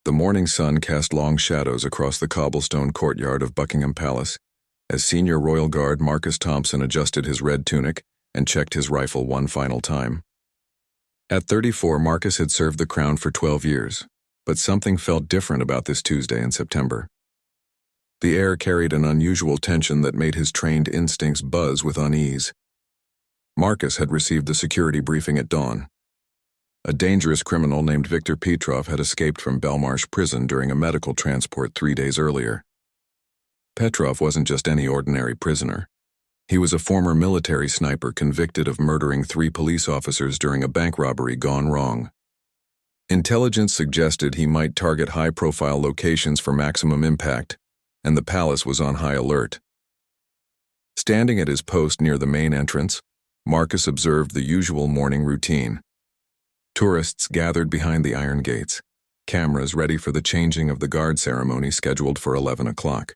The morning sun cast long shadows across the cobblestone courtyard of Buckingham Palace as Senior Royal Guard Marcus Thompson adjusted his red tunic and checked his rifle one final time. At 34, Marcus had served the crown for 12 years, but something felt different about this Tuesday in September. The air carried an unusual tension that made his trained instincts buzz with unease. Marcus had received the security briefing at dawn. A dangerous criminal named Viktor Petrov had escaped from Belmarsh prison during a medical transport 3 days earlier. Petrov wasn't just any ordinary prisoner. He was a former military sniper convicted of murdering 3 police officers during a bank robbery gone wrong. Intelligence suggested he might target high-profile locations for maximum impact, and the palace was on high alert. Standing at his post near the main entrance, Marcus observed the usual morning routine. Tourists gathered behind the iron gates, cameras ready for the changing of the guard ceremony scheduled for 11 o'clock.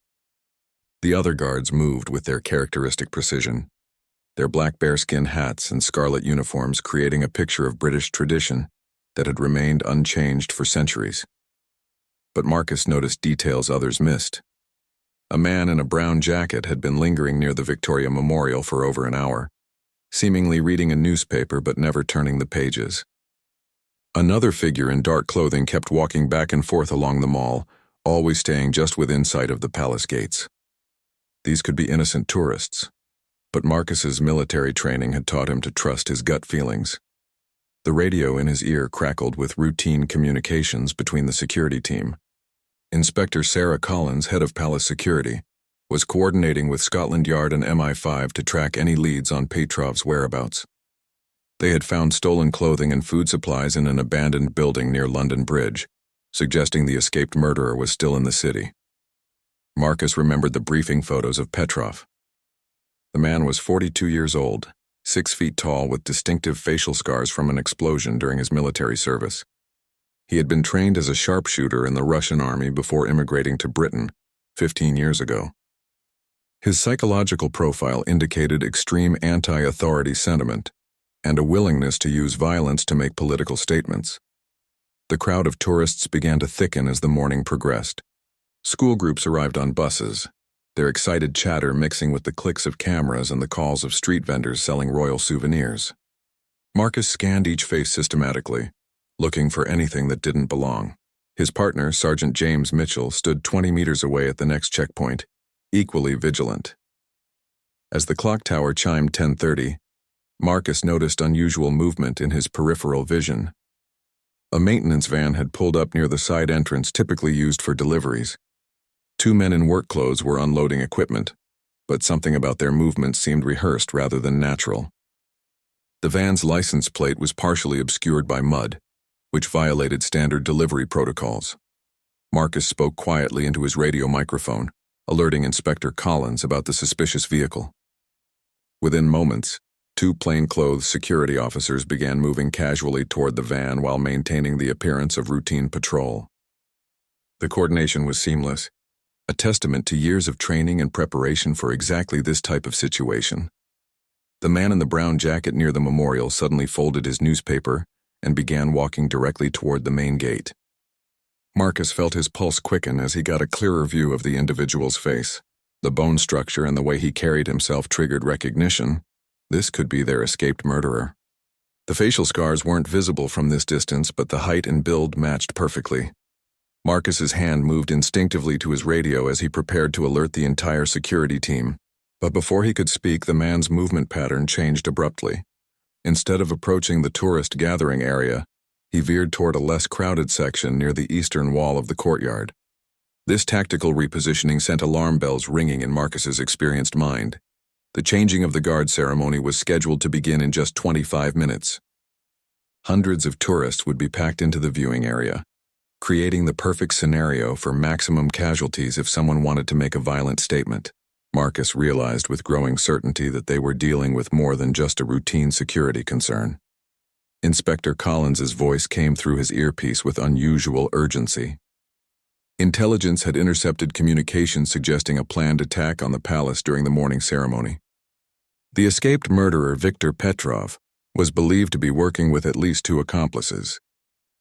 The other guards moved with their characteristic precision, their black bearskin hats and scarlet uniforms creating a picture of British tradition that had remained unchanged for centuries. But Marcus noticed details others missed. A man in a brown jacket had been lingering near the Victoria Memorial for over an hour, seemingly reading a newspaper but never turning the pages. Another figure in dark clothing kept walking back and forth along the mall, always staying just within sight of the palace gates. These could be innocent tourists, but Marcus's military training had taught him to trust his gut feelings. The radio in his ear crackled with routine communications between the security team. Inspector Sarah Collins, head of palace security, was coordinating with Scotland Yard and MI5 to track any leads on Petrov's whereabouts. They had found stolen clothing and food supplies in an abandoned building near London Bridge, suggesting the escaped murderer was still in the city. Marcus remembered the briefing photos of Petrov. The man was 42 years old, 6 feet tall with distinctive facial scars from an explosion during his military service. He had been trained as a sharpshooter in the Russian army before immigrating to Britain 15 years ago. His psychological profile indicated extreme anti-authority sentiment and a willingness to use violence to make political statements. The crowd of tourists began to thicken as the morning progressed. School groups arrived on buses, their excited chatter mixing with the clicks of cameras and the calls of street vendors selling royal souvenirs. Marcus scanned each face systematically, looking for anything that didn't belong. His partner, Sergeant James Mitchell, stood 20 meters away at the next checkpoint, equally vigilant. As the clock tower chimed 10:30, Marcus noticed unusual movement in his peripheral vision. A maintenance van had pulled up near the side entrance typically used for deliveries. 2 men in work clothes were unloading equipment, but something about their movements seemed rehearsed rather than natural. The van's license plate was partially obscured by mud, which violated standard delivery protocols. Marcus spoke quietly into his radio microphone, alerting Inspector Collins about the suspicious vehicle. Within moments, 2 plainclothes security officers began moving casually toward the van while maintaining the appearance of routine patrol. The coordination was seamless, a testament to years of training and preparation for exactly this type of situation. The man in the brown jacket near the memorial suddenly folded his newspaper and began walking directly toward the main gate. Marcus felt his pulse quicken as he got a clearer view of the individual's face. The bone structure and the way he carried himself triggered recognition. This could be their escaped murderer. The facial scars weren't visible from this distance, but the height and build matched perfectly. Marcus's hand moved instinctively to his radio as he prepared to alert the entire security team. But before he could speak, the man's movement pattern changed abruptly. Instead of approaching the tourist gathering area, he veered toward a less crowded section near the eastern wall of the courtyard. This tactical repositioning sent alarm bells ringing in Marcus's experienced mind. The changing of the guard ceremony was scheduled to begin in just 25 minutes. Hundreds of tourists would be packed into the viewing area, creating the perfect scenario for maximum casualties if someone wanted to make a violent statement. Marcus realized with growing certainty that they were dealing with more than just a routine security concern. Inspector Collins's voice came through his earpiece with unusual urgency. Intelligence had intercepted communications suggesting a planned attack on the palace during the morning ceremony. The escaped murderer, Viktor Petrov, was believed to be working with at least 2 accomplices.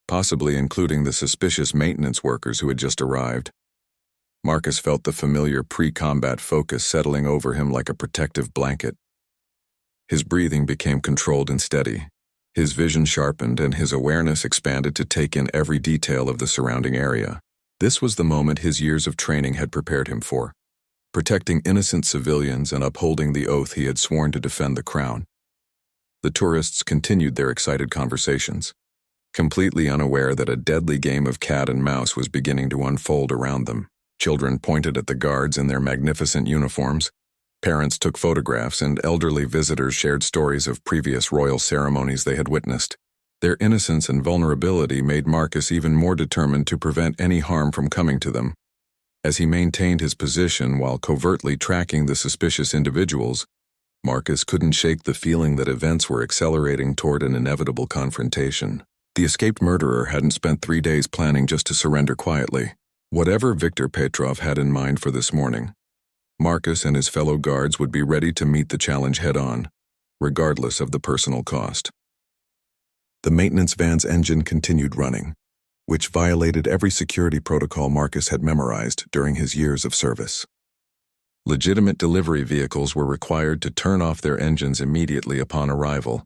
possibly including the suspicious maintenance workers who had just arrived. Marcus felt the familiar pre-combat focus settling over him like a protective blanket. His breathing became controlled and steady. His vision sharpened and his awareness expanded to take in every detail of the surrounding area. This was the moment his years of training had prepared him for, protecting innocent civilians and upholding the oath he had sworn to defend the crown. The tourists continued their excited conversations, completely unaware that a deadly game of cat and mouse was beginning to unfold around them. Children pointed at the guards in their magnificent uniforms. Parents took photographs, and elderly visitors shared stories of previous royal ceremonies they had witnessed. Their innocence and vulnerability made Marcus even more determined to prevent any harm from coming to them. As he maintained his position while covertly tracking the suspicious individuals, Marcus couldn't shake the feeling that events were accelerating toward an inevitable confrontation. The escaped murderer hadn't spent 3 days planning just to surrender quietly. Whatever Viktor Petrov had in mind for this morning, Marcus and his fellow guards would be ready to meet the challenge head-on, regardless of the personal cost. The maintenance van's engine continued running, which violated every security protocol Marcus had memorized during his years of service. Legitimate delivery vehicles were required to turn off their engines immediately upon arrival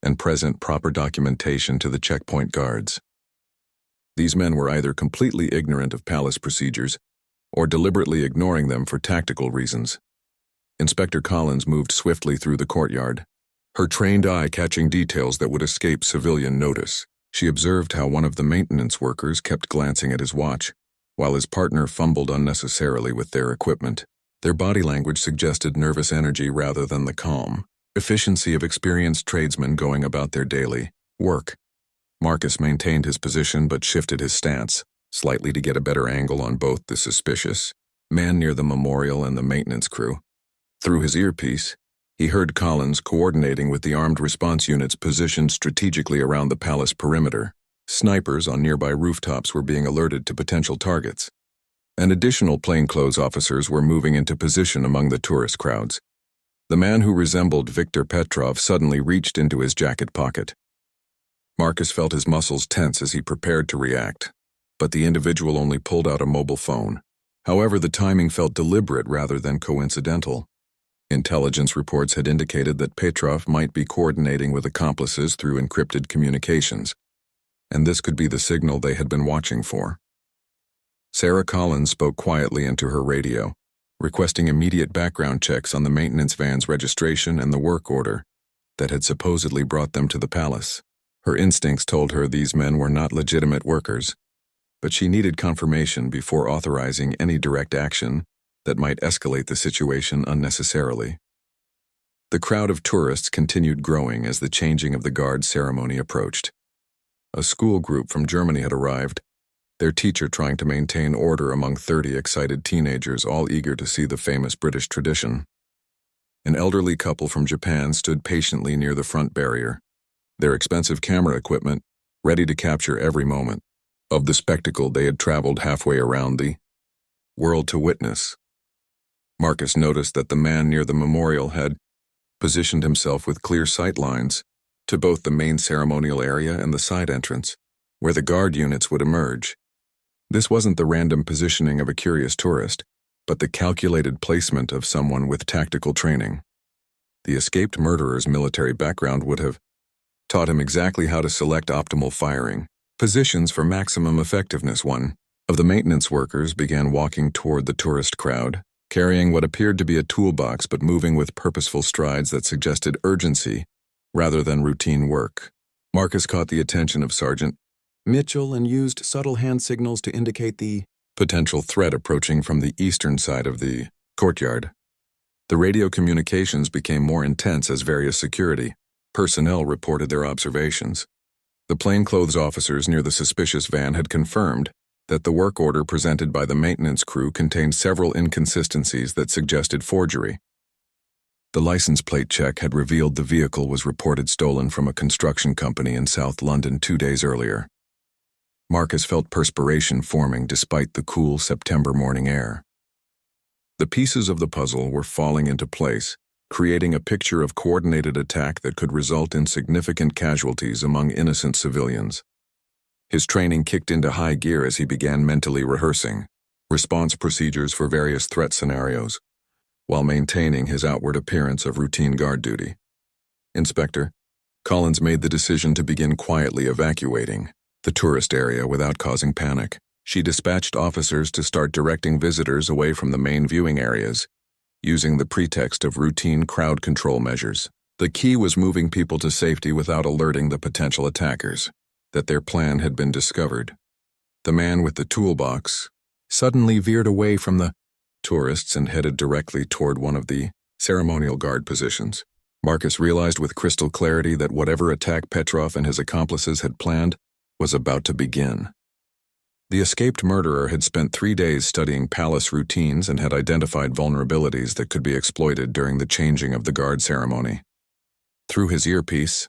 and present proper documentation to the checkpoint guards. These men were either completely ignorant of palace procedures or deliberately ignoring them for tactical reasons. Inspector Collins moved swiftly through the courtyard, her trained eye catching details that would escape civilian notice. She observed how one of the maintenance workers kept glancing at his watch, while his partner fumbled unnecessarily with their equipment. Their body language suggested nervous energy rather than the calm efficiency of experienced tradesmen going about their daily work. Marcus maintained his position but shifted his stance slightly to get a better angle on both the suspicious man near the memorial and the maintenance crew. Through his earpiece, he heard Collins coordinating with the armed response units positioned strategically around the palace perimeter. Snipers on nearby rooftops were being alerted to potential targets, and additional plainclothes officers were moving into position among the tourist crowds. The man who resembled Viktor Petrov suddenly reached into his jacket pocket. Marcus felt his muscles tense as he prepared to react, but the individual only pulled out a mobile phone. However, the timing felt deliberate rather than coincidental. Intelligence reports had indicated that Petrov might be coordinating with accomplices through encrypted communications, and this could be the signal they had been watching for. Sarah Collins spoke quietly into her radio, requesting immediate background checks on the maintenance van's registration and the work order that had supposedly brought them to the palace. Her instincts told her these men were not legitimate workers, but she needed confirmation before authorizing any direct action that might escalate the situation unnecessarily. The crowd of tourists continued growing as the changing of the guard ceremony approached. A school group from Germany had arrived, their teacher trying to maintain order among 30 excited teenagers all eager to see the famous British tradition. An elderly couple from Japan stood patiently near the front barrier, their expensive camera equipment ready to capture every moment of the spectacle they had traveled halfway around the world to witness. Marcus noticed that the man near the memorial had positioned himself with clear sight lines to both the main ceremonial area and the side entrance, where the guard units would emerge. This wasn't the random positioning of a curious tourist, but the calculated placement of someone with tactical training. The escaped murderer's military background would have taught him exactly how to select optimal firing positions for maximum effectiveness. One of the maintenance workers began walking toward the tourist crowd, carrying what appeared to be a toolbox but moving with purposeful strides that suggested urgency rather than routine work. Marcus caught the attention of Sergeant Mitchell and used subtle hand signals to indicate the potential threat approaching from the eastern side of the courtyard. The radio communications became more intense as various security personnel reported their observations. The plainclothes officers near the suspicious van had confirmed that the work order presented by the maintenance crew contained several inconsistencies that suggested forgery. The license plate check had revealed the vehicle was reported stolen from a construction company in South London 2 days earlier. Marcus felt perspiration forming despite the cool September morning air. The pieces of the puzzle were falling into place, creating a picture of coordinated attack that could result in significant casualties among innocent civilians. His training kicked into high gear as he began mentally rehearsing response procedures for various threat scenarios, while maintaining his outward appearance of routine guard duty. Inspector Collins made the decision to begin quietly evacuating the tourist area without causing panic. She dispatched officers to start directing visitors away from the main viewing areas, using the pretext of routine crowd control measures. The key was moving people to safety without alerting the potential attackers that their plan had been discovered. The man with the toolbox suddenly veered away from the tourists and headed directly toward one of the ceremonial guard positions. Marcus realized with crystal clarity that whatever attack Petrov and his accomplices had planned was about to begin. The escaped murderer had spent 3 days studying palace routines and had identified vulnerabilities that could be exploited during the changing of the guard ceremony. Through his earpiece,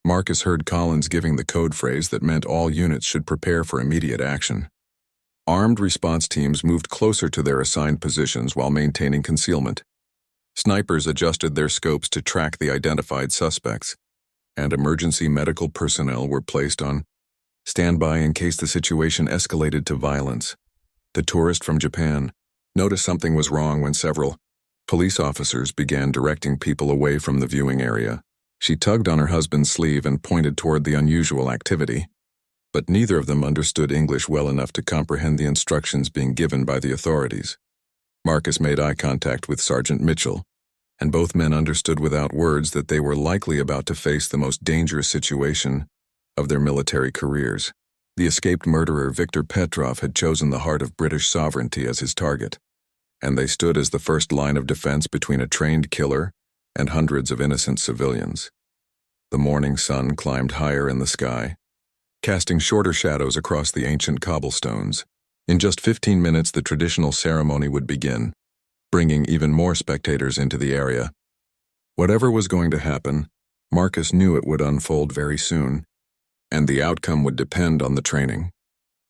Marcus heard Collins giving the code phrase that meant all units should prepare for immediate action. Armed response teams moved closer to their assigned positions while maintaining concealment. Snipers adjusted their scopes to track the identified suspects, and emergency medical personnel were placed on standby in case the situation escalated to violence. The tourist from Japan noticed something was wrong when several police officers began directing people away from the viewing area. She tugged on her husband's sleeve and pointed toward the unusual activity, but neither of them understood English well enough to comprehend the instructions being given by the authorities. Marcus made eye contact with Sergeant Mitchell, and both men understood without words that they were likely about to face the most dangerous situation of their military careers. The escaped murderer Viktor Petrov had chosen the heart of British sovereignty as his target, and they stood as the first line of defense between a trained killer and hundreds of innocent civilians. The morning sun climbed higher in the sky, casting shorter shadows across the ancient cobblestones. In just 15 minutes, the traditional ceremony would begin, bringing even more spectators into the area. Whatever was going to happen, Marcus knew it would unfold very soon, and the outcome would depend on the training,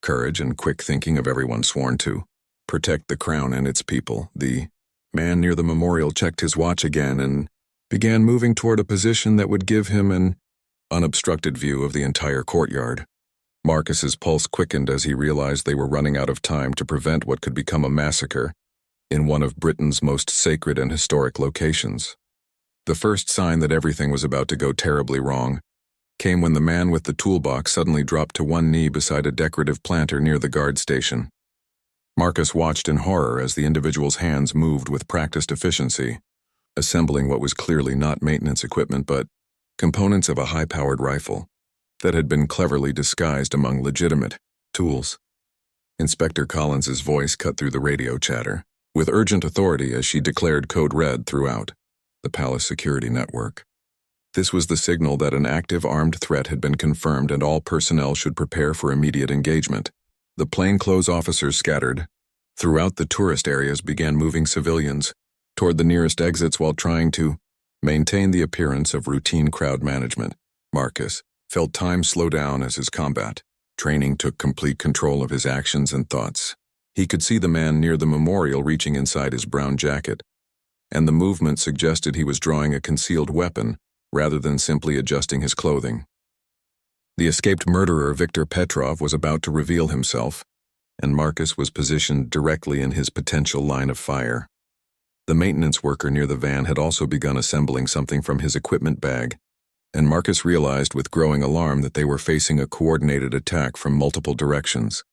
courage, and quick thinking of everyone sworn to protect the crown and its people. The man near the memorial checked his watch again and began moving toward a position that would give him an unobstructed view of the entire courtyard. Marcus's pulse quickened as he realized they were running out of time to prevent what could become a massacre in one of Britain's most sacred and historic locations. The first sign that everything was about to go terribly wrong came when the man with the toolbox suddenly dropped to one knee beside a decorative planter near the guard station. Marcus watched in horror as the individual's hands moved with practiced efficiency, assembling what was clearly not maintenance equipment but components of a high-powered rifle that had been cleverly disguised among legitimate tools. Inspector Collins's voice cut through the radio chatter, with urgent authority as she declared code red throughout the palace security network. This was the signal that an active armed threat had been confirmed and all personnel should prepare for immediate engagement. The plainclothes officers scattered throughout the tourist areas began moving civilians toward the nearest exits while trying to maintain the appearance of routine crowd management. Marcus felt time slow down as his combat training took complete control of his actions and thoughts. He could see the man near the memorial reaching inside his brown jacket, and the movement suggested he was drawing a concealed weapon rather than simply adjusting his clothing. The escaped murderer Viktor Petrov was about to reveal himself, and Marcus was positioned directly in his potential line of fire. The maintenance worker near the van had also begun assembling something from his equipment bag, and Marcus realized with growing alarm that they were facing a coordinated attack from multiple directions.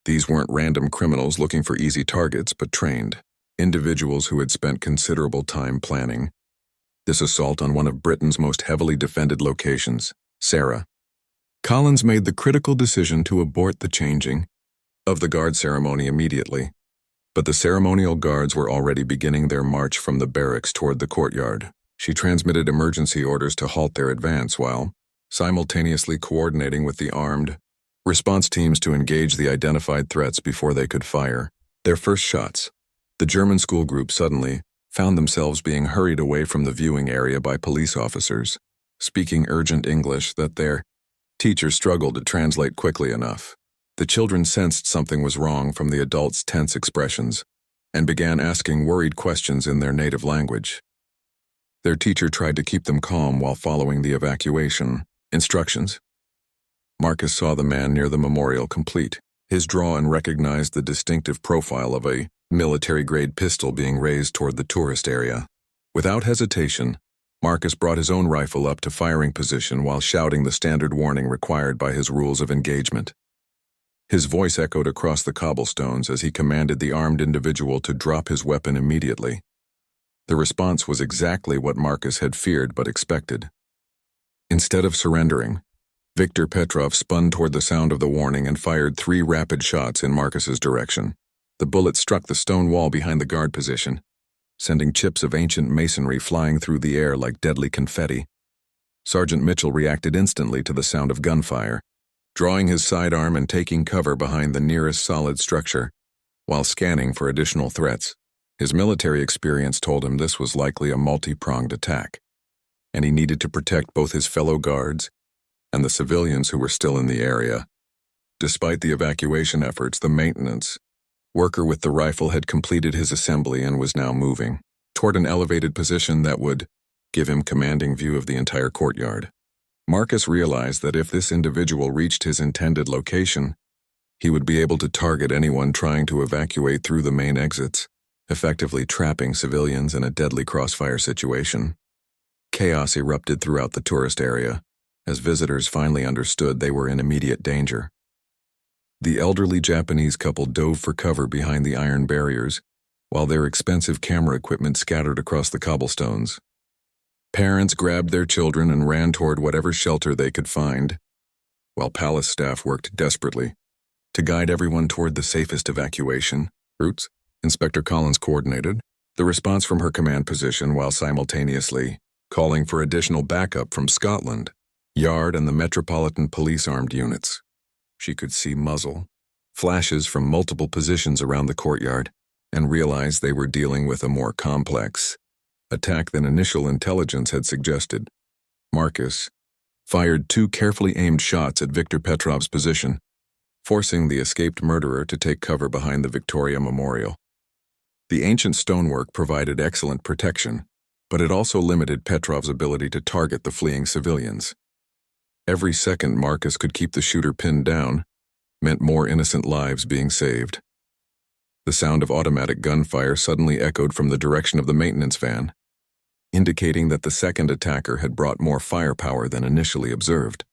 These weren't random criminals looking for easy targets, but trained individuals who had spent considerable time planning this assault on one of Britain's most heavily defended locations, Sarah. Collins made the critical decision to abort the changing of the guard ceremony immediately, but the ceremonial guards were already beginning their march from the barracks toward the courtyard. She transmitted emergency orders to halt their advance while simultaneously coordinating with the armed response teams to engage the identified threats before they could fire their first shots. The German school group suddenly found themselves being hurried away from the viewing area by police officers, speaking urgent English that their teachers struggled to translate quickly enough. The children sensed something was wrong from the adults' tense expressions and began asking worried questions in their native language. Their teacher tried to keep them calm while following the evacuation instructions. Marcus saw the man near the memorial complete his draw and recognized the distinctive profile of a military-grade pistol being raised toward the tourist area. Without hesitation, Marcus brought his own rifle up to firing position while shouting the standard warning required by his rules of engagement. His voice echoed across the cobblestones as he commanded the armed individual to drop his weapon immediately. The response was exactly what Marcus had feared but expected. Instead of surrendering, Viktor Petrov spun toward the sound of the warning and fired 3 rapid shots in Marcus's direction. The bullet struck the stone wall behind the guard position, sending chips of ancient masonry flying through the air like deadly confetti. Sergeant Mitchell reacted instantly to the sound of gunfire, drawing his sidearm and taking cover behind the nearest solid structure, while scanning for additional threats. His military experience told him this was likely a multi-pronged attack, and he needed to protect both his fellow guards and the civilians who were still in the area. Despite the evacuation efforts, the maintenance worker with the rifle had completed his assembly and was now moving toward an elevated position that would give him commanding view of the entire courtyard. Marcus realized that if this individual reached his intended location, he would be able to target anyone trying to evacuate through the main exits, effectively trapping civilians in a deadly crossfire situation. Chaos erupted throughout the tourist area, as visitors finally understood they were in immediate danger. The elderly Japanese couple dove for cover behind the iron barriers, while their expensive camera equipment scattered across the cobblestones. Parents grabbed their children and ran toward whatever shelter they could find, while palace staff worked desperately to guide everyone toward the safest evacuation routes. Inspector Collins coordinated the response from her command position while simultaneously calling for additional backup from Scotland Yard and the Metropolitan Police armed units. She could see muzzle flashes from multiple positions around the courtyard and realized they were dealing with a more complex attack than initial intelligence had suggested. Marcus fired 2 carefully aimed shots at Viktor Petrov's position, forcing the escaped murderer to take cover behind the Victoria Memorial. The ancient stonework provided excellent protection, but it also limited Petrov's ability to target the fleeing civilians. Every second Marcus could keep the shooter pinned down meant more innocent lives being saved. The sound of automatic gunfire suddenly echoed from the direction of the maintenance van, indicating that the second attacker had brought more firepower than initially observed.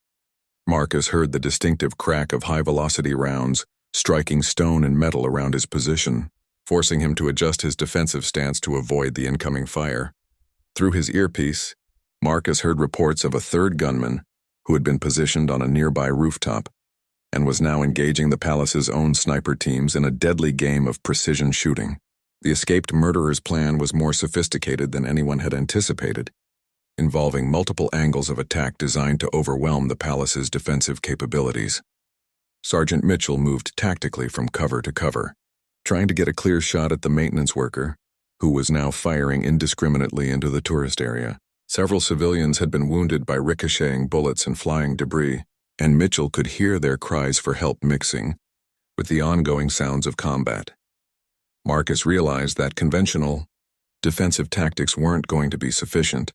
Marcus heard the distinctive crack of high-velocity rounds striking stone and metal around his position, forcing him to adjust his defensive stance to avoid the incoming fire. Through his earpiece, Marcus heard reports of a third gunman who had been positioned on a nearby rooftop and was now engaging the palace's own sniper teams in a deadly game of precision shooting. The escaped murderer's plan was more sophisticated than anyone had anticipated, involving multiple angles of attack designed to overwhelm the palace's defensive capabilities. Sergeant Mitchell moved tactically from cover to cover, trying to get a clear shot at the maintenance worker, who was now firing indiscriminately into the tourist area. Several civilians had been wounded by ricocheting bullets and flying debris, and Mitchell could hear their cries for help mixing with the ongoing sounds of combat. Marcus realized that conventional defensive tactics weren't going to be sufficient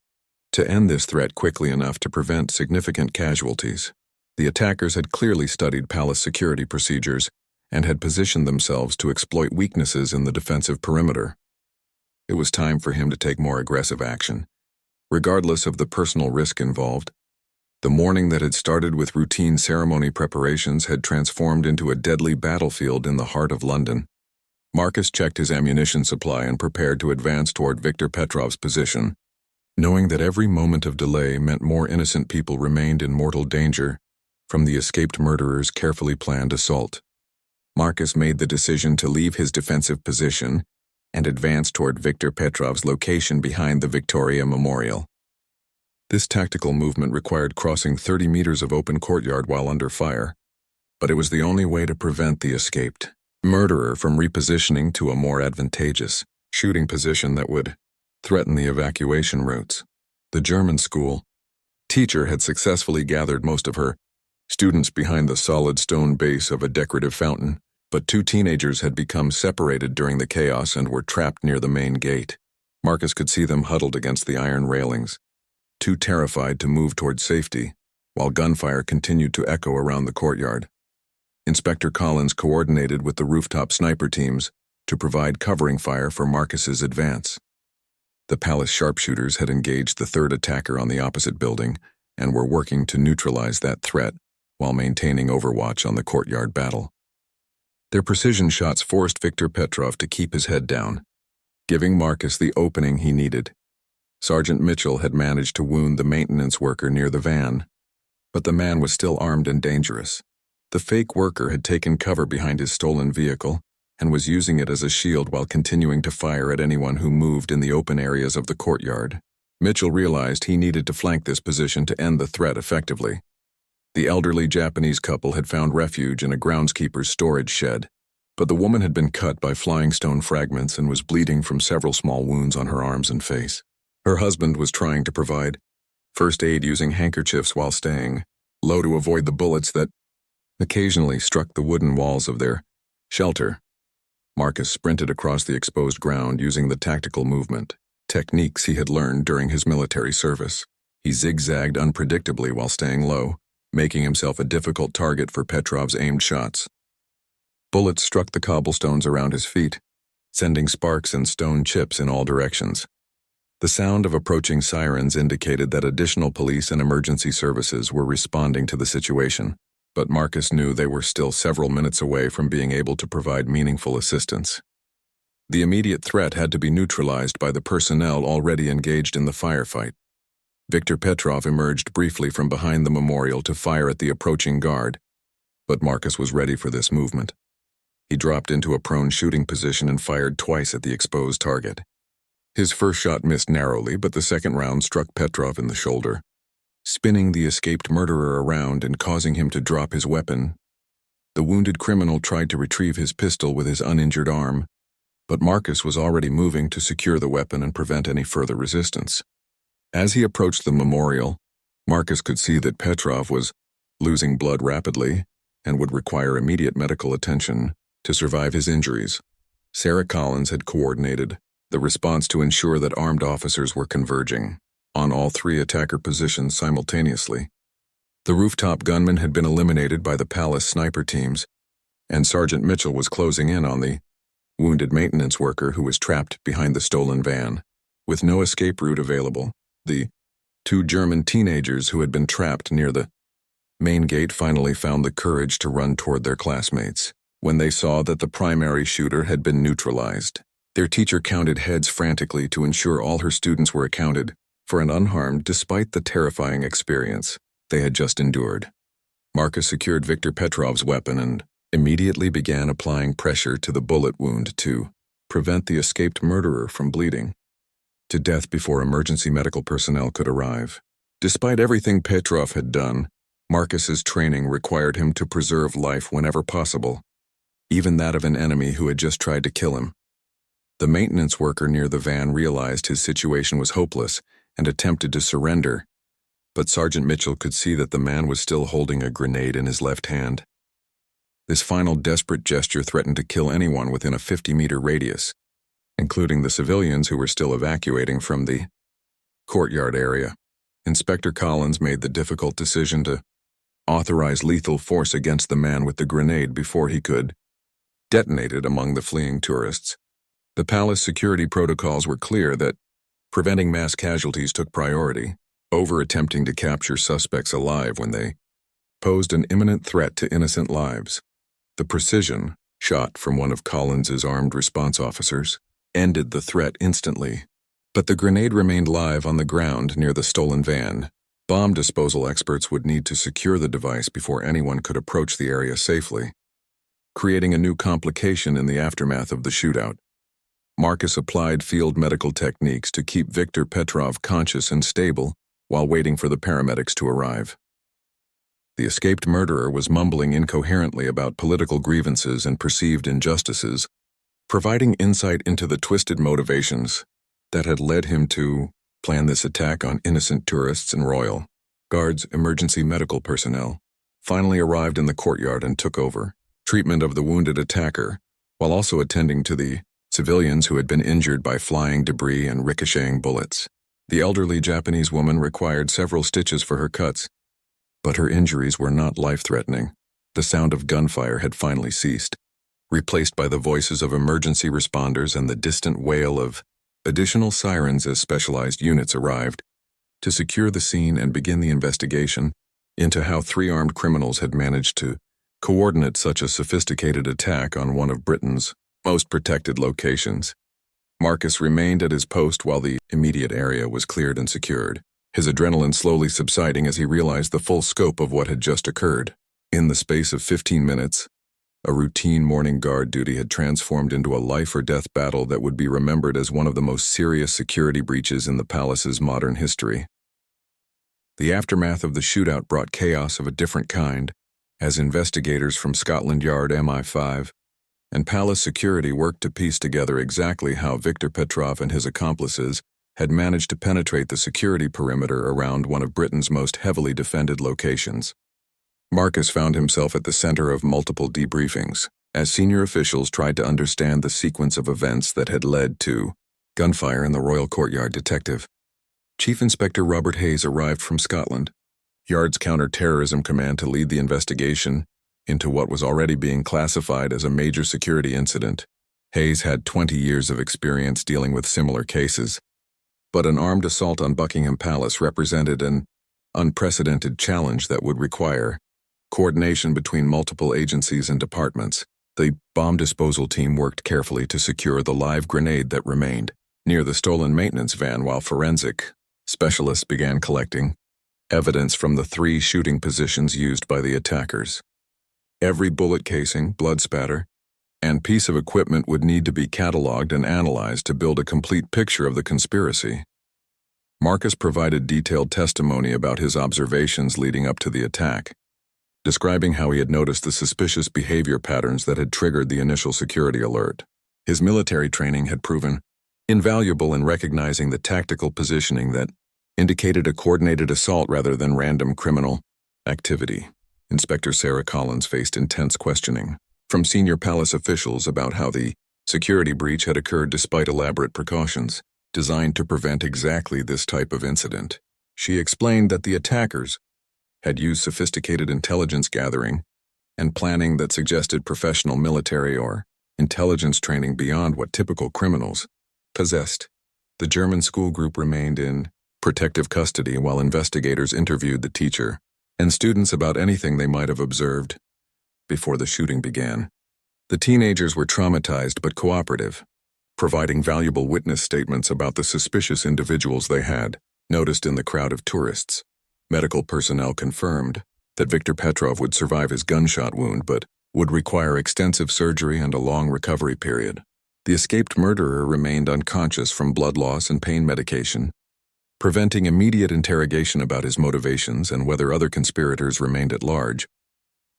to end this threat quickly enough to prevent significant casualties. The attackers had clearly studied palace security procedures and had positioned themselves to exploit weaknesses in the defensive perimeter. It was time for him to take more aggressive action, regardless of the personal risk involved. The morning that had started with routine ceremony preparations had transformed into a deadly battlefield in the heart of London. Marcus checked his ammunition supply and prepared to advance toward Viktor Petrov's position, knowing that every moment of delay meant more innocent people remained in mortal danger from the escaped murderer's carefully planned assault. Marcus made the decision to leave his defensive position and advance toward Viktor Petrov's location behind the Victoria Memorial. This tactical movement required crossing 30 meters of open courtyard while under fire, but it was the only way to prevent the escaped murderer from repositioning to a more advantageous shooting position that would threaten the evacuation routes. The German school teacher had successfully gathered most of her students behind the solid stone base of a decorative fountain, but 2 teenagers had become separated during the chaos and were trapped near the main gate. Marcus could see them huddled against the iron railings, too terrified to move toward safety. while gunfire continued to echo around the courtyard. Inspector Collins coordinated with the rooftop sniper teams to provide covering fire for Marcus's advance. The palace sharpshooters had engaged the third attacker on the opposite building and were working to neutralize that threat while maintaining overwatch on the courtyard battle. Their precision shots forced Viktor Petrov to keep his head down, giving Marcus the opening he needed. Sergeant Mitchell had managed to wound the maintenance worker near the van, but the man was still armed and dangerous. The fake worker had taken cover behind his stolen vehicle and was using it as a shield while continuing to fire at anyone who moved in the open areas of the courtyard. Mitchell realized he needed to flank this position to end the threat effectively. The elderly Japanese couple had found refuge in a groundskeeper's storage shed, but the woman had been cut by flying stone fragments and was bleeding from several small wounds on her arms and face. Her husband was trying to provide first aid using handkerchiefs while staying low to avoid the bullets that occasionally struck the wooden walls of their shelter. Marcus sprinted across the exposed ground using the tactical movement techniques he had learned during his military service. He zigzagged unpredictably while staying low, making himself a difficult target for Petrov's aimed shots. Bullets struck the cobblestones around his feet, sending sparks and stone chips in all directions. The sound of approaching sirens indicated that additional police and emergency services were responding to the situation, but Marcus knew they were still several minutes away from being able to provide meaningful assistance. The immediate threat had to be neutralized by the personnel already engaged in the firefight. Viktor Petrov emerged briefly from behind the memorial to fire at the approaching guard, but Marcus was ready for this movement. He dropped into a prone shooting position and fired twice at the exposed target. His first shot missed narrowly, but the second round struck Petrov in the shoulder, spinning the escaped murderer around and causing him to drop his weapon. The wounded criminal tried to retrieve his pistol with his uninjured arm, but Marcus was already moving to secure the weapon and prevent any further resistance. As he approached the memorial, Marcus could see that Petrov was losing blood rapidly and would require immediate medical attention to survive his injuries. Sarah Collins had coordinated the response to ensure that armed officers were converging on all three attacker positions simultaneously. The rooftop gunman had been eliminated by the palace sniper teams, and Sergeant Mitchell was closing in on the wounded maintenance worker who was trapped behind the stolen van. With no escape route available, the two German teenagers who had been trapped near the main gate finally found the courage to run toward their classmates when they saw that the primary shooter had been neutralized. Their teacher counted heads frantically to ensure all her students were accounted for and unharmed despite the terrifying experience they had just endured. Marcus secured Viktor Petrov's weapon and immediately began applying pressure to the bullet wound to prevent the escaped murderer from bleeding to death before emergency medical personnel could arrive. Despite everything Petrov had done, Marcus's training required him to preserve life whenever possible, even that of an enemy who had just tried to kill him. The maintenance worker near the van realized his situation was hopeless and attempted to surrender, but Sergeant Mitchell could see that the man was still holding a grenade in his left hand. This final desperate gesture threatened to kill anyone within a 50-meter radius, including the civilians who were still evacuating from the courtyard area. Inspector Collins made the difficult decision to authorize lethal force against the man with the grenade before he could detonate it among the fleeing tourists. The palace security protocols were clear that preventing mass casualties took priority over attempting to capture suspects alive when they posed an imminent threat to innocent lives. The precision shot from one of Collins's armed response officers ended the threat instantly, but the grenade remained live on the ground near the stolen van. Bomb disposal experts would need to secure the device before anyone could approach the area safely, creating a new complication in the aftermath of the shootout. Marcus applied field medical techniques to keep Viktor Petrov conscious and stable while waiting for the paramedics to arrive. The escaped murderer was mumbling incoherently about political grievances and perceived injustices, providing insight into the twisted motivations that had led him to plan this attack on innocent tourists and royal guards. Emergency medical personnel finally arrived in the courtyard and took over treatment of the wounded attacker, while also attending to the civilians who had been injured by flying debris and ricocheting bullets. The elderly Japanese woman required several stitches for her cuts, But her injuries were not life-threatening. The sound of gunfire had finally ceased, replaced by the voices of emergency responders and the distant wail of additional sirens as specialized units arrived to secure the scene and begin the investigation into how three armed criminals had managed to coordinate such a sophisticated attack on one of Britain's most protected locations. Marcus remained at his post while the immediate area was cleared and secured, his adrenaline slowly subsiding as he realized the full scope of what had just occurred. In the space of 15 minutes, a routine morning guard duty had transformed into a life-or-death battle that would be remembered as one of the most serious security breaches in the palace's modern history. The aftermath of the shootout brought chaos of a different kind, as investigators from Scotland Yard MI5 and Palace Security worked to piece together exactly how Viktor Petrov and his accomplices had managed to penetrate the security perimeter around one of Britain's most heavily defended locations. Marcus found himself at the center of multiple debriefings, as senior officials tried to understand the sequence of events that had led to gunfire in the Royal Courtyard. Detective Chief Inspector Robert Hayes arrived from Scotland Yard's counter-terrorism command to lead the investigation into what was already being classified as a major security incident. Hayes had 20 years of experience dealing with similar cases, but an armed assault on Buckingham Palace represented an unprecedented challenge that would require coordination between multiple agencies and departments. The bomb disposal team worked carefully to secure the live grenade that remained near the stolen maintenance van while forensic specialists began collecting evidence from the three shooting positions used by the attackers. Every bullet casing, blood spatter, and piece of equipment would need to be cataloged and analyzed to build a complete picture of the conspiracy. Marcus provided detailed testimony about his observations leading up to the attack, describing how he had noticed the suspicious behavior patterns that had triggered the initial security alert. His military training had proven invaluable in recognizing the tactical positioning that indicated a coordinated assault rather than random criminal activity. Inspector Sarah Collins faced intense questioning from senior palace officials about how the security breach had occurred despite elaborate precautions designed to prevent exactly this type of incident. She explained that the attackers had used sophisticated intelligence gathering and planning that suggested professional military or intelligence training beyond what typical criminals possessed. The German school group remained in protective custody while investigators interviewed the teacher and students about anything they might have observed before the shooting began. The teenagers were traumatized but cooperative, providing valuable witness statements about the suspicious individuals they had noticed in the crowd of tourists. Medical personnel confirmed that Viktor Petrov would survive his gunshot wound but would require extensive surgery and a long recovery period. The escaped murderer remained unconscious from blood loss and pain medication, preventing immediate interrogation about his motivations and whether other conspirators remained at large.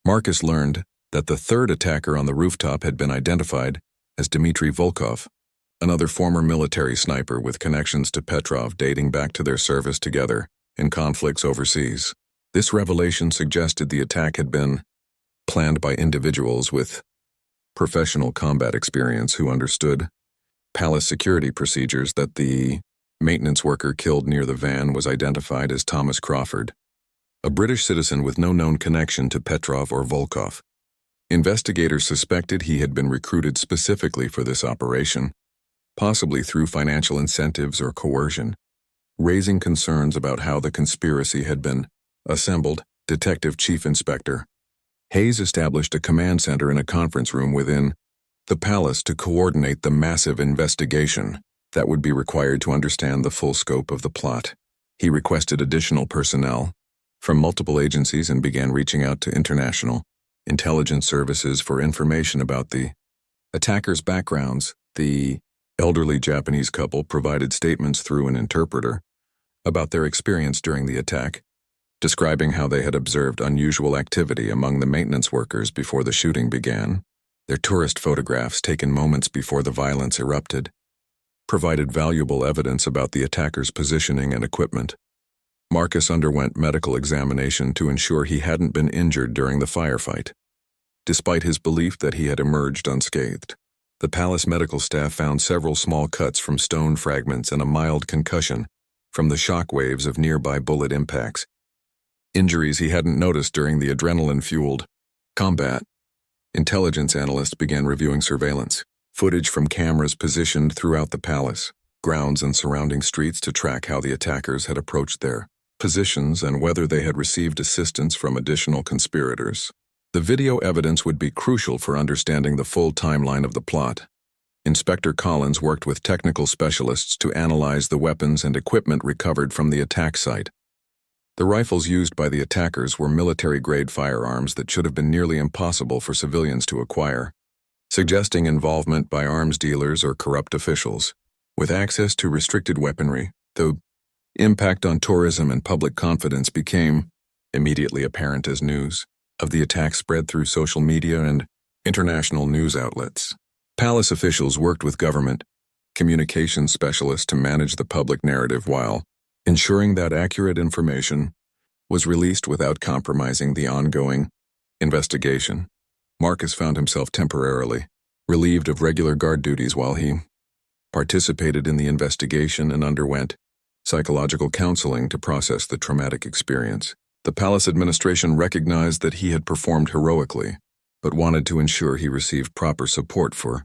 Marcus learned that the third attacker on the rooftop had been identified as Dmitry Volkov, another former military sniper with connections to Petrov dating back to their service together in conflicts overseas. This revelation suggested the attack had been planned by individuals with professional combat experience who understood palace security procedures. That the maintenance worker killed near the van was identified as Thomas Crawford, a British citizen with no known connection to Petrov or Volkov. Investigators suspected he had been recruited specifically for this operation, possibly through financial incentives or coercion, raising concerns about how the conspiracy had been assembled. Detective Chief Inspector Hayes established a command center in a conference room within the palace to coordinate the massive investigation that would be required to understand the full scope of the plot. He requested additional personnel from multiple agencies and began reaching out to international intelligence services for information about the attackers' backgrounds. The elderly Japanese couple provided statements through an interpreter about their experience during the attack, describing how they had observed unusual activity among the maintenance workers before the shooting began. Their tourist photographs taken moments before the violence erupted provided valuable evidence about the attackers' positioning and equipment. Marcus underwent medical examination to ensure he hadn't been injured during the firefight, despite his belief that he had emerged unscathed. The palace medical staff found several small cuts from stone fragments and a mild concussion from the shock waves of nearby bullet impacts. injuries he hadn't noticed during the adrenaline-fueled combat. Intelligence analysts began reviewing surveillance footage from cameras positioned throughout the palace, grounds and surrounding streets to track how the attackers had approached their positions and whether they had received assistance from additional conspirators. The video evidence would be crucial for understanding the full timeline of the plot. Inspector Collins worked with technical specialists to analyze the weapons and equipment recovered from the attack site. The rifles used by the attackers were military-grade firearms that should have been nearly impossible for civilians to acquire, suggesting involvement by arms dealers or corrupt officials. With access to restricted weaponry, the impact on tourism and public confidence became immediately apparent as news of the attack spread through social media and international news outlets. Palace officials worked with government communications specialists to manage the public narrative while ensuring that accurate information was released without compromising the ongoing investigation. Marcus found himself temporarily relieved of regular guard duties while he participated in the investigation and underwent psychological counseling to process the traumatic experience. The palace administration recognized that he had performed heroically, but wanted to ensure he received proper support for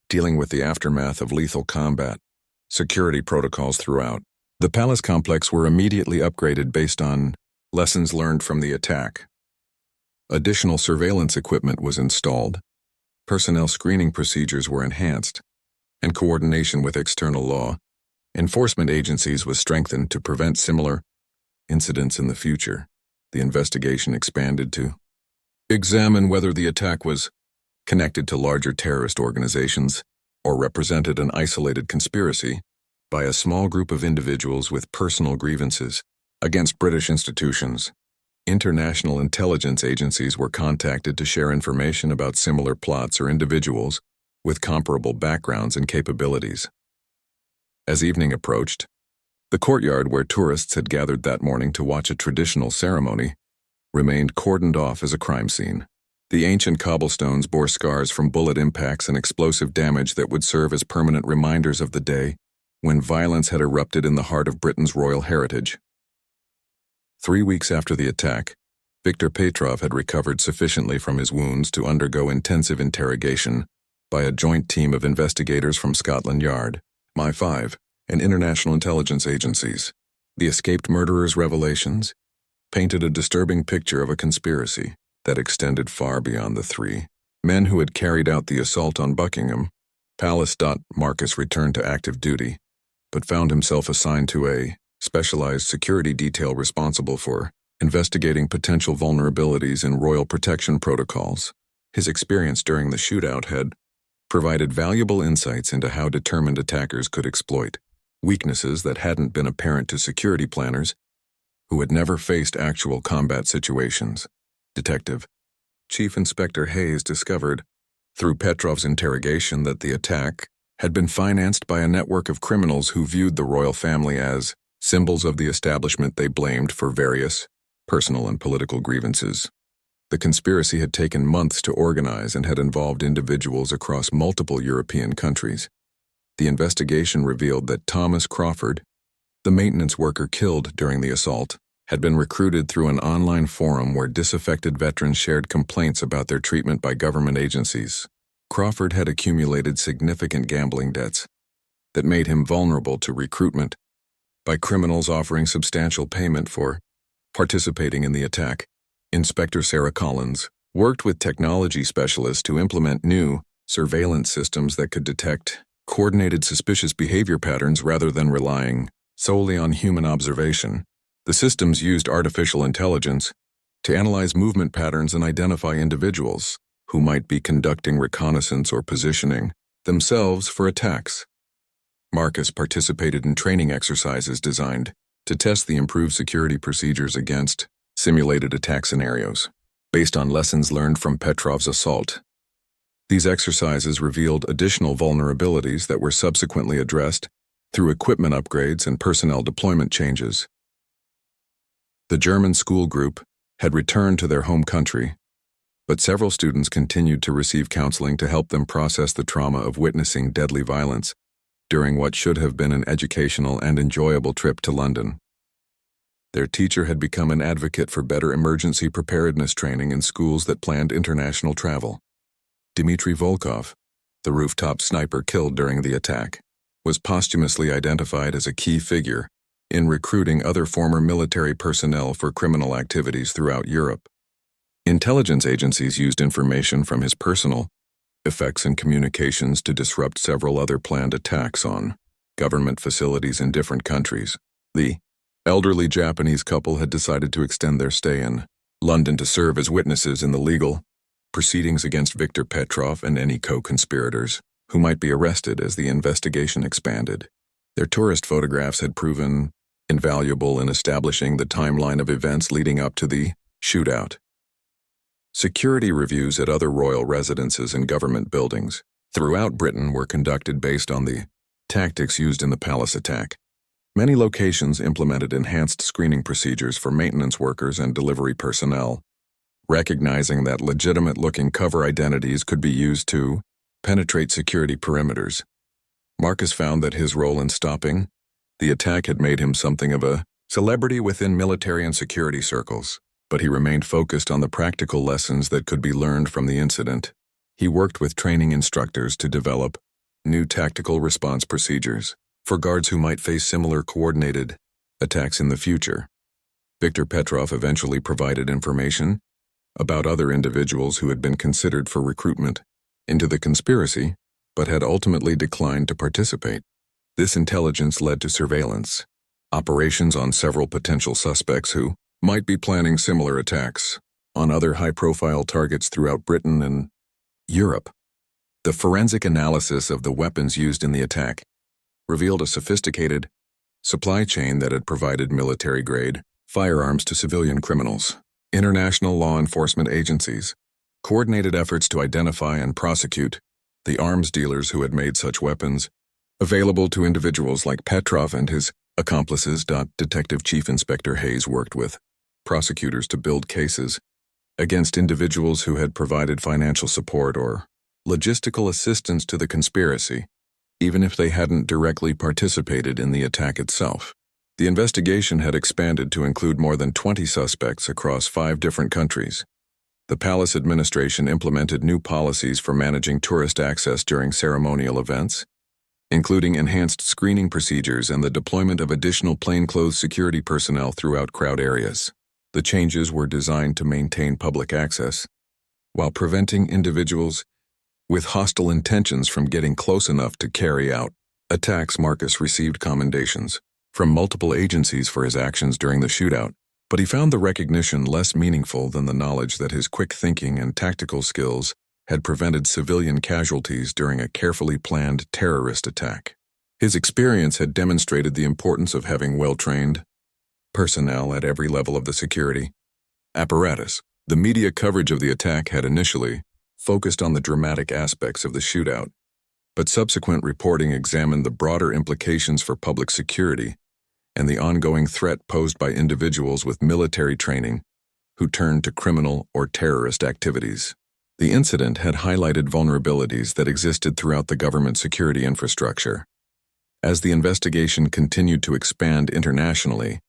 dealing with the aftermath of lethal combat. Security protocols throughout the palace complex were immediately upgraded based on lessons learned from the attack. Additional surveillance equipment was installed, personnel screening procedures were enhanced, and coordination with external law enforcement agencies was strengthened to prevent similar incidents in the future. The investigation expanded to examine whether the attack was connected to larger terrorist organizations or represented an isolated conspiracy by a small group of individuals with personal grievances against British institutions. International intelligence agencies were contacted to share information about similar plots or individuals with comparable backgrounds and capabilities. As evening approached, the courtyard where tourists had gathered that morning to watch a traditional ceremony remained cordoned off as a crime scene. The ancient cobblestones bore scars from bullet impacts and explosive damage that would serve as permanent reminders of the day when violence had erupted in the heart of Britain's royal heritage. 3 weeks after the attack, Viktor Petrov had recovered sufficiently from his wounds to undergo intensive interrogation by a joint team of investigators from Scotland Yard, MI5, and international intelligence agencies. The escaped murderer's revelations painted a disturbing picture of a conspiracy that extended far beyond the 3 men who had carried out the assault on Buckingham Palace. Marcus returned to active duty, but found himself assigned to a specialized security detail responsible for investigating potential vulnerabilities in royal protection protocols. His experience during the shootout had provided valuable insights into how determined attackers could exploit weaknesses that hadn't been apparent to security planners who had never faced actual combat situations. Detective Chief Inspector Hayes discovered, through Petrov's interrogation, that the attack had been financed by a network of criminals who viewed the royal family as symbols of the establishment they blamed for various personal and political grievances. The conspiracy had taken months to organize and had involved individuals across multiple European countries. The investigation revealed that Thomas Crawford, the maintenance worker killed during the assault, had been recruited through an online forum where disaffected veterans shared complaints about their treatment by government agencies. Crawford had accumulated significant gambling debts that made him vulnerable to recruitment by criminals offering substantial payment for participating in the attack. Inspector Sarah Collins worked with technology specialists to implement new surveillance systems that could detect coordinated suspicious behavior patterns rather than relying solely on human observation. The systems used artificial intelligence to analyze movement patterns and identify individuals who might be conducting reconnaissance or positioning themselves for attacks. Marcus participated in training exercises designed to test the improved security procedures against simulated attack scenarios, based on lessons learned from Petrov's assault. These exercises revealed additional vulnerabilities that were subsequently addressed through equipment upgrades and personnel deployment changes. The German school group had returned to their home country, but several students continued to receive counseling to help them process the trauma of witnessing deadly violence during what should have been an educational and enjoyable trip to London. Their teacher had become an advocate for better emergency preparedness training in schools that planned international travel. Dmitry Volkov, the rooftop sniper killed during the attack, was posthumously identified as a key figure in recruiting other former military personnel for criminal activities throughout Europe. Intelligence agencies used information from his personal effects and communications to disrupt several other planned attacks on government facilities in different countries. The elderly Japanese couple had decided to extend their stay in London to serve as witnesses in the legal proceedings against Viktor Petrov and any co-conspirators who might be arrested as the investigation expanded. Their tourist photographs had proven invaluable in establishing the timeline of events leading up to the shootout. Security reviews at other royal residences and government buildings throughout Britain were conducted based on the tactics used in the palace attack. Many locations implemented enhanced screening procedures for maintenance workers and delivery personnel, recognizing that legitimate-looking cover identities could be used to penetrate security perimeters. Marcus found that his role in stopping the attack had made him something of a celebrity within military and security circles, but he remained focused on the practical lessons that could be learned from the incident. He worked with training instructors to develop new tactical response procedures for guards who might face similar coordinated attacks in the future. Viktor Petrov eventually provided information about other individuals who had been considered for recruitment into the conspiracy, but had ultimately declined to participate. This intelligence led to surveillance operations on several potential suspects who might be planning similar attacks on other high-profile targets throughout Britain and Europe. The forensic analysis of the weapons used in the attack revealed a sophisticated supply chain that had provided military-grade firearms to civilian criminals. International law enforcement agencies coordinated efforts to identify and prosecute the arms dealers who had made such weapons available to individuals like Petrov and his accomplices. Detective Chief Inspector Hayes worked with prosecutors to build cases against individuals who had provided financial support or logistical assistance to the conspiracy, even if they hadn't directly participated in the attack itself. The investigation had expanded to include more than 20 suspects across 5 different countries. The palace administration implemented new policies for managing tourist access during ceremonial events, including enhanced screening procedures and the deployment of additional plainclothes security personnel throughout crowd areas. The changes were designed to maintain public access, while preventing individuals with hostile intentions from getting close enough to carry out attacks. Marcus received commendations from multiple agencies for his actions during the shootout, but he found the recognition less meaningful than the knowledge that his quick thinking and tactical skills had prevented civilian casualties during a carefully planned terrorist attack. His experience had demonstrated the importance of having well-trained personnel at every level of the security apparatus. The media coverage of the attack had initially focused on the dramatic aspects of the shootout, but subsequent reporting examined the broader implications for public security and the ongoing threat posed by individuals with military training who turned to criminal or terrorist activities. The incident had highlighted vulnerabilities that existed throughout the government security infrastructure. As the investigation continued to expand internationally,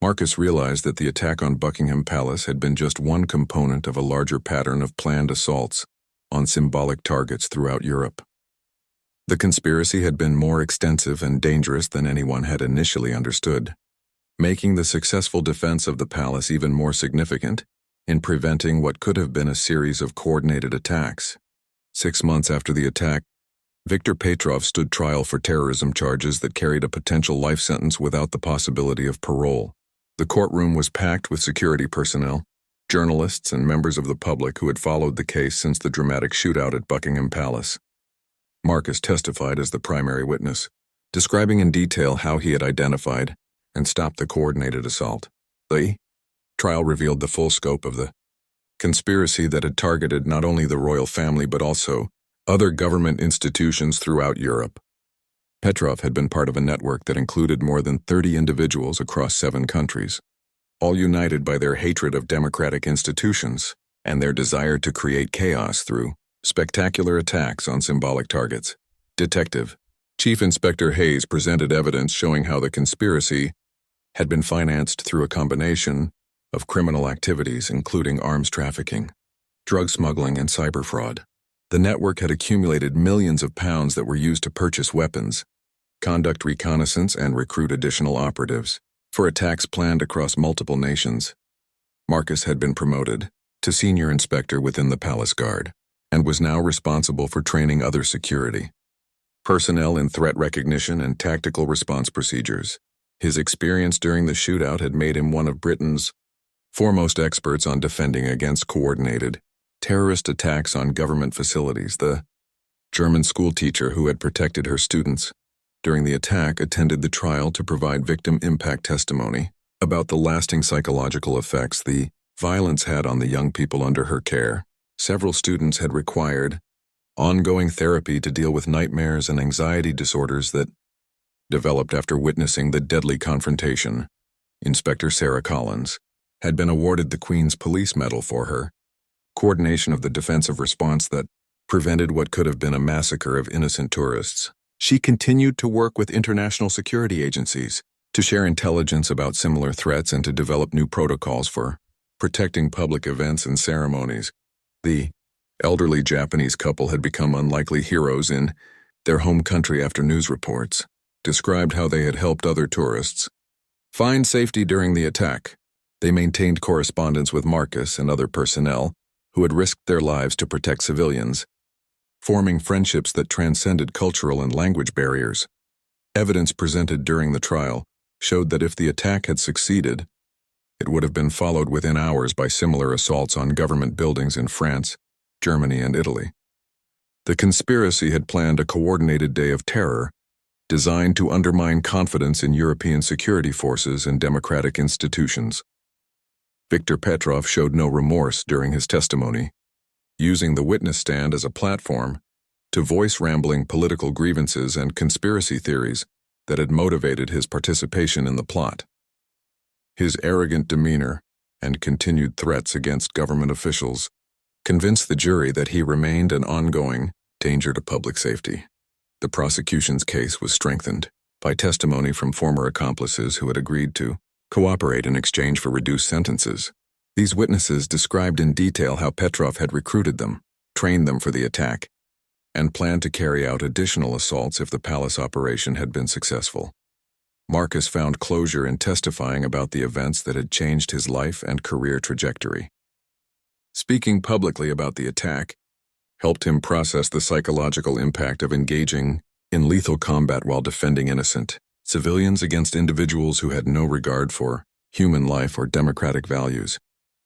Marcus realized that the attack on Buckingham Palace had been just one component of a larger pattern of planned assaults on symbolic targets throughout Europe. The conspiracy had been more extensive and dangerous than anyone had initially understood, making the successful defense of the palace even more significant in preventing what could have been a series of coordinated attacks. 6 months after the attack, Viktor Petrov stood trial for terrorism charges that carried a potential life sentence without the possibility of parole. The courtroom was packed with security personnel, journalists, and members of the public who had followed the case since the dramatic shootout at Buckingham Palace. Marcus testified as the primary witness, describing in detail how he had identified and stopped the coordinated assault. The trial revealed the full scope of the conspiracy that had targeted not only the royal family but also other government institutions throughout Europe. Petrov had been part of a network that included more than 30 individuals across 7 countries, all united by their hatred of democratic institutions and their desire to create chaos through spectacular attacks on symbolic targets. Detective Chief Inspector Hayes presented evidence showing how the conspiracy had been financed through a combination of criminal activities including arms trafficking, drug smuggling, and cyber fraud. The network had accumulated millions of pounds that were used to purchase weapons, conduct reconnaissance, and recruit additional operatives for attacks planned across multiple nations. Marcus had been promoted to senior inspector within the palace guard and was now responsible for training other security personnel in threat recognition and tactical response procedures. His experience during the shootout had made him one of Britain's foremost experts on defending against coordinated terrorist attacks on government facilities. The German schoolteacher who had protected her students during the attack attended the trial to provide victim impact testimony about the lasting psychological effects the violence had on the young people under her care. Several students had required ongoing therapy to deal with nightmares and anxiety disorders that developed after witnessing the deadly confrontation. Inspector Sarah Collins had been awarded the Queen's Police Medal for her coordination of the defensive response that prevented what could have been a massacre of innocent tourists. She continued to work with international security agencies to share intelligence about similar threats and to develop new protocols for protecting public events and ceremonies. The elderly Japanese couple had become unlikely heroes in their home country after news reports described how they had helped other tourists find safety during the attack. They maintained correspondence with Marcus and other personnel who had risked their lives to protect civilians, forming friendships that transcended cultural and language barriers. Evidence presented during the trial showed that if the attack had succeeded, it would have been followed within hours by similar assaults on government buildings in France, Germany, and Italy. The conspiracy had planned a coordinated day of terror designed to undermine confidence in European security forces and democratic institutions. Viktor Petrov showed no remorse during his testimony, using the witness stand as a platform to voice rambling political grievances and conspiracy theories that had motivated his participation in the plot. His arrogant demeanor and continued threats against government officials convinced the jury that he remained an ongoing danger to public safety. The prosecution's case was strengthened by testimony from former accomplices who had agreed to cooperate in exchange for reduced sentences. These witnesses described in detail how Petrov had recruited them, trained them for the attack, and planned to carry out additional assaults if the palace operation had been successful. Marcus found closure in testifying about the events that had changed his life and career trajectory. Speaking publicly about the attack helped him process the psychological impact of engaging in lethal combat while defending innocent civilians against individuals who had no regard for human life or democratic values.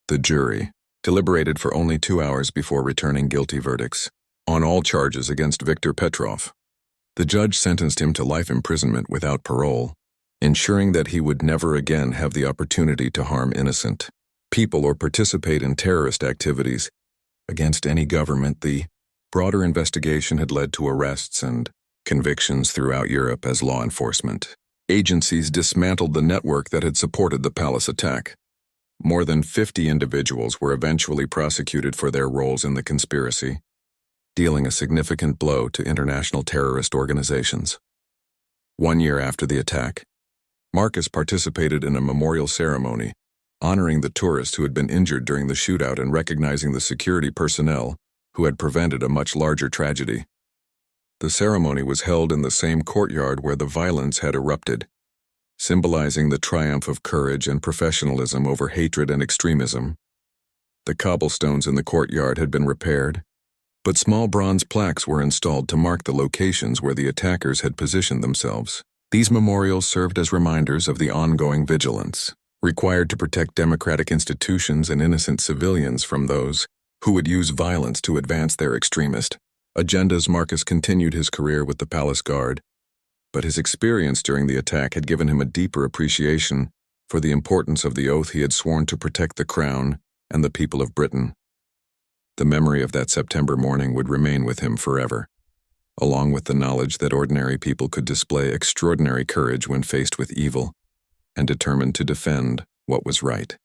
The jury deliberated for only 2 hours before returning guilty verdicts on all charges against Viktor Petrov. The judge sentenced him to life imprisonment without parole, ensuring that he would never again have the opportunity to harm innocent people or participate in terrorist activities against any government. The broader investigation had led to arrests and convictions throughout Europe as law enforcement agencies dismantled the network that had supported the palace attack. More than 50 individuals were eventually prosecuted for their roles in the conspiracy, dealing a significant blow to international terrorist organizations. 1 year after the attack, Marcus participated in a memorial ceremony honoring the tourists who had been injured during the shootout and recognizing the security personnel who had prevented a much larger tragedy. The ceremony was held in the same courtyard where the violence had erupted, symbolizing the triumph of courage and professionalism over hatred and extremism. The cobblestones in the courtyard had been repaired, but small bronze plaques were installed to mark the locations where the attackers had positioned themselves. These memorials served as reminders of the ongoing vigilance required to protect democratic institutions and innocent civilians from those who would use violence to advance their extremist agendas. Marcus continued his career with the Palace Guard, but his experience during the attack had given him a deeper appreciation for the importance of the oath he had sworn to protect the crown and the people of Britain. The memory of that September morning would remain with him forever, along with the knowledge that ordinary people could display extraordinary courage when faced with evil and determined to defend what was right.